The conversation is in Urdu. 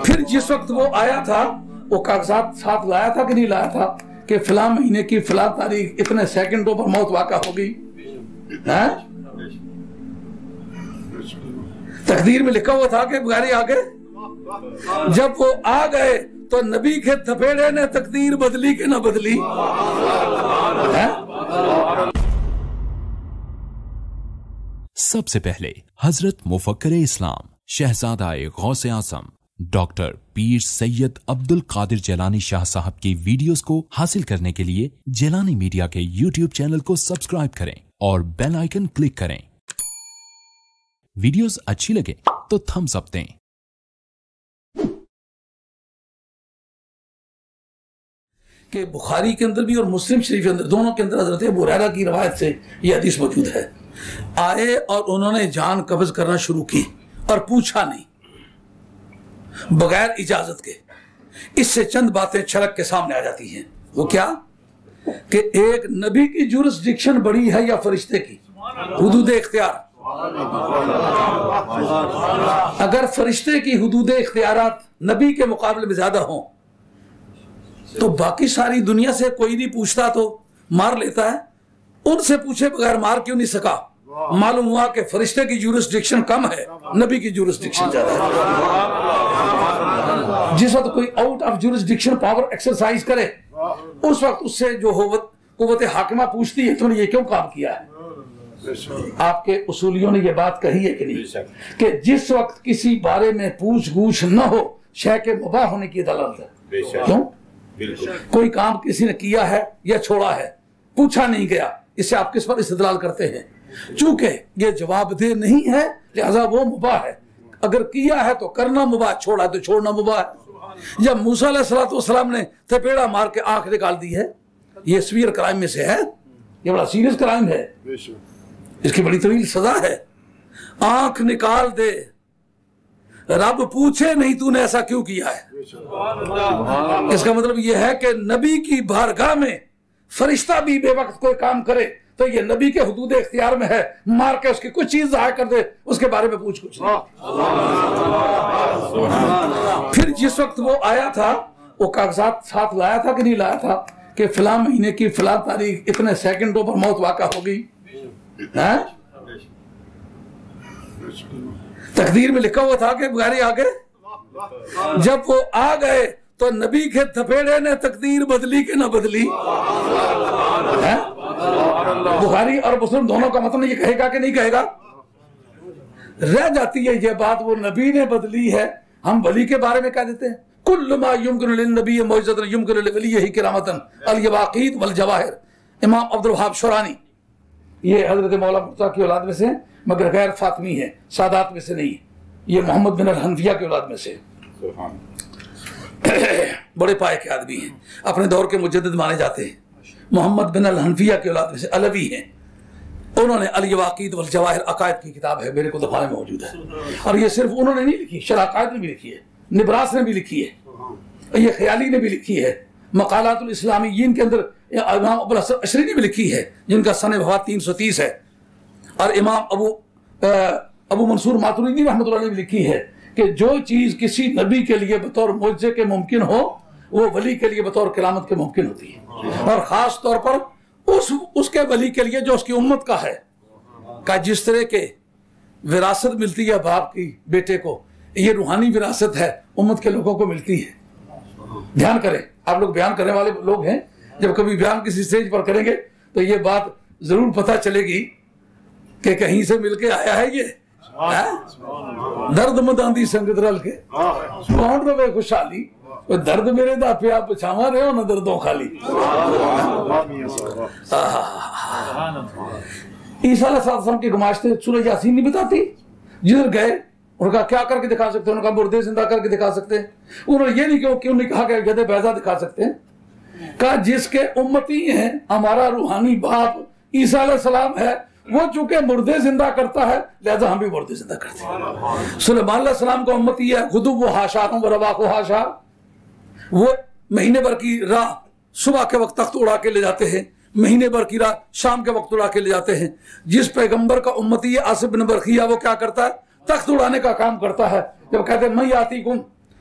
پھر جس وقت وہ آیا تھا وہ کاغذات ساتھ لایا تھا کہ نہیں لایا تھا کہ فلاں مہینے کی فلاں تاریخ اتنے سیکنڈوں پر موت واقع ہوگی؟ تقدیر میں لکھا ہوا تھا کہ بغیر آ گئے؟ جب وہ آ گئے تو نبی کے تھپیڑے نے تقدیر بدلی کہ نہ بدلی؟ سب سے پہلے حضرت مفکر اسلام شہزادہ غوث اعظم ڈاکٹر پیر سید عبد القادر جیلانی شاہ صاحب کی ویڈیوز کو حاصل کرنے کے لیے جیلانی میڈیا کے یوٹیوب چینل کو سبسکرائب کریں اور بیل آئیکن کلک کریں۔ ویڈیوز اچھی لگے تو تھمز اپ دیں۔ کہ بخاری کے اندر بھی اور مسلم شریف کے اندر دونوں کے اندر حضرت ابو ہریرہ کی روایت سے یہ حدیث موجود ہے، آئے اور انہوں نے جان قبض کرنا شروع کی اور پوچھا نہیں، بغیر اجازت کے۔ اس سے چند باتیں چھلک کے سامنے آ جاتی ہیں۔ وہ کیا؟ کہ ایک نبی کی جورسڈکشن بڑی ہے یا فرشتے کی حدود اختیار؟ اگر فرشتے کی حدود اختیارات نبی کے مقابلے میں زیادہ ہوں تو باقی ساری دنیا سے کوئی نہیں پوچھتا تو مار لیتا ہے، ان سے پوچھے بغیر مار کیوں نہیں سکا؟ معلوم ہوا کہ فرشتے کی جورسڈکشن کم ہے، نبی کی جورسڈکشن زیادہ ہے۔ جس وقت کوئی out of jurisdiction power exercise کرے اس وقت اس سے جو قوت حاکمہ پوچھتی ہے تو نے یہ کیوں کام کیا ہے؟ آپ کے اصولیوں نے یہ بات کہی ہے کہ نہیں کہ جس وقت کسی بارے میں پوچھ گوچھ نہ ہو شے کے مباح ہونے کی دلالت ہے۔ کیوں؟ کوئی کام کسی نے کیا ہے یا چھوڑا ہے، پوچھا نہیں گیا، اس سے آپ کس پر استدلال کرتے ہیں؟ چونکہ یہ جواب دہ نہیں ہے لہذا وہ مباح ہے، اگر کیا ہے تو کرنا مباح، چھوڑا تو چھوڑنا مباح ہے۔ جب موسیٰ علیہ السلام نے تھپیڑا مار کے آنکھ نکال دی ہے، یہ سویر کرائم میں سے ہے، یہ بڑا سیریس کرائم ہے، اس کی بڑی طویل سزا ہے۔ آنکھ نکال دے، رب پوچھے نہیں تو نے ایسا کیوں کیا ہے؟ اس کا مطلب یہ ہے کہ نبی کی بارگاہ میں فرشتہ بھی بے وقت کوئی کام کرے تو یہ نبی کے حدود اختیار میں ہے، مار کے اس کی کچھ چیز ضائع کر دے اس کے بارے میں پوچھ کچھ نہیں۔ پھر جس وقت وہ آیا تھا وہ کاغذات ساتھ لایا تھا کہ نہیں لایا تھا کہ فلاں مہینے کی فلاں تاریخ اتنے سیکنڈوں پر موت واقع ہوگی؟ تقدیر میں لکھا ہوا تھا کہ بغیر آ گئے؟ جب وہ آ گئے تو نبی کے تھپیڑے نے تقدیر بدلی کہ نہ بدلی؟ بخاری اور مسلم دونوں کا مطلب یہ کہے گا کہ نہیں کہے گا؟ رہ جاتی ہے یہ بات وہ نبی نے بدلی ہے، ہم ولی کے بارے میں کہہ دیتے ہیں کل ما یمکن للنبی معجزۃ یمکن لولیہ کرامۃ الیواقیت والجواہر۔ امام عبد الوہاب شورانی یہ حضرت مولا مرتضیٰ کی اولاد میں سے مگر غیر فاطمی ہے، سادات میں سے نہیں، یہ محمد بن الحنفیہ کی اولاد میں سے، بڑے پائے کے آدمی ہیں، اپنے دور کے مجدد مانے جاتے ہیں، محمد بن الحنفیہ کی اولاد میں سے، علوی ہیں۔ انہوں نے الیواقیت والجواہر عقائد کی کتاب ہے، میرے کو دفعہ میں موجود ہے، اور یہ صرف انہوں نے نہیں لکھی، شرح عقائد نے بھی لکھی ہے، نبراس نے بھی لکھی ہے، یہ خیالی نے بھی لکھی ہے، مقالات الاسلامیین کے اندر امام ابو الحسن اشری نے بھی لکھی ہے جن کا سن وفات 330 ہے، اور امام ابو منصور ماتریدی رحمۃ اللہ نے بھی لکھی ہے کہ جو چیز کسی نبی کے لیے بطور معجزے کے ممکن ہو وہ ولی کے لیے بطور کرامت کے ممکن ہوتی ہے، اور خاص طور پر اس کے ولی کے لیے جو اس کی امت کا ہے، کہ جس طرح کے وراثت ملتی ہے باپ کی بیٹے کو، یہ روحانی وراثت ہے امت کے لوگوں کو ملتی ہے۔ دھیان کریں، آپ لوگ بیان کرنے والے لوگ ہیں، جب کبھی بیان کسی سٹیج پر کریں گے تو یہ بات ضرور پتہ چلے گی کہ کہیں سے مل کے آیا ہے یہ درد مداندی سنگت رل کے کون روے خوشحالی، درد میرے دا پہ آپ پچھاواں رہے ہو نہ دردوں خالی۔ عیسیٰ علیہ السلام کی گماشتے سورہ یاسین نہیں بتاتی؟ جدھر گئے انہوں نے کہا کیا کر کے دکھا سکتے ہیں؟ انہوں نے کہا مردے زندہ کر کے دکھا سکتے ہیں۔ انہوں نے یہ نہیں کیوں نہیں کہا کہ گدھے بیضا دکھا سکتے ہیں، کہا جس کے امتی ہیں ہمارا روحانی باپ عیسیٰ علیہ السلام ہے، وہ چونکہ مردے زندہ کرتا ہے لہذا ہم بھی مردے زندہ کرتے ہیں۔ سلیمان علیہ السلام کا امتی ہے غدو و حاشا و رواق و حاشا، وہ مہینے بھر کی راہ صبح کے وقت تخت اڑا کے لے جاتے ہیں، مہینے بھر کی راہ شام کے وقت اڑا کے لے جاتے ہیں۔ جس پیغمبر کا امتی ہے آصف بن برخیہ، وہ کیا کرتا ہے؟ تخت اڑانے کا کام کرتا ہے۔ جب کہتے ہیں میں آتی کم